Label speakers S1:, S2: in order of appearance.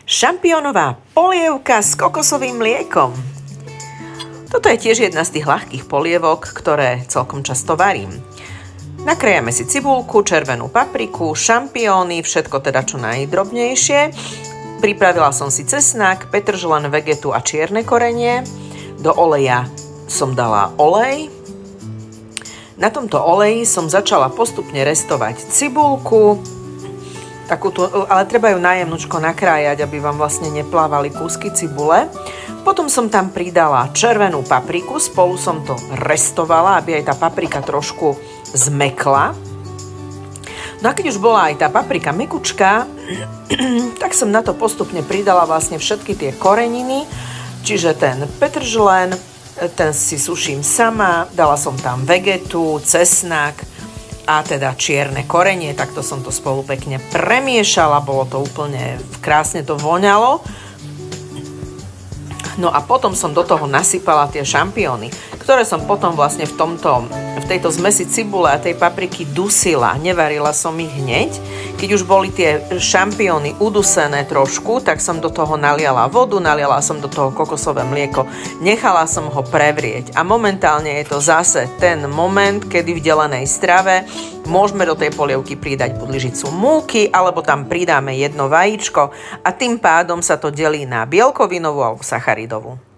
S1: Šampiónová polievka s kokosovým mliekom. Toto je tiež jedna z tých ľahkých polievok, ktoré celkom často varím. Nakrájame si cibulku, červenú papriku, šampióny, všetko teda čo najdrobnejšie. Pripravila som si cesnak, petržlen, vegetu a čierne korenie. Do oleja som dala olej. Na tomto oleji som začala postupne restovať cibulku, ale treba ju najemnučko nakrájať, aby vám vlastne neplávali kúsky cibule. Potom som tam pridala červenú papriku, spolu som to restovala, aby aj tá paprika trošku zmekla. No a keď už bola aj tá paprika mekučká, tak som na to postupne pridala vlastne všetky tie koreniny, čiže ten petržlen, ten si suším sama, dala som tam vegetu, cesnak a teda čierne korenie, takto som to spolu pekne premiešala, bolo to úplne krásne to voňalo. No a potom som do toho nasypala tie šampióny, ktoré som potom vlastne v tejto zmesi cibule a tej papriky dusila. Nevarila som ich hneď. Keď už boli tie šampióny udusené trošku, tak som do toho naliala vodu, naliala som do toho kokosové mlieko, nechala som ho prevrieť. A momentálne je to zase ten moment, kedy v delenej strave môžeme do tej polievky pridať buď lyžicu múky, alebo tam pridáme jedno vajíčko a tým pádom sa to delí na bielkovinovú alebo sacharidovú.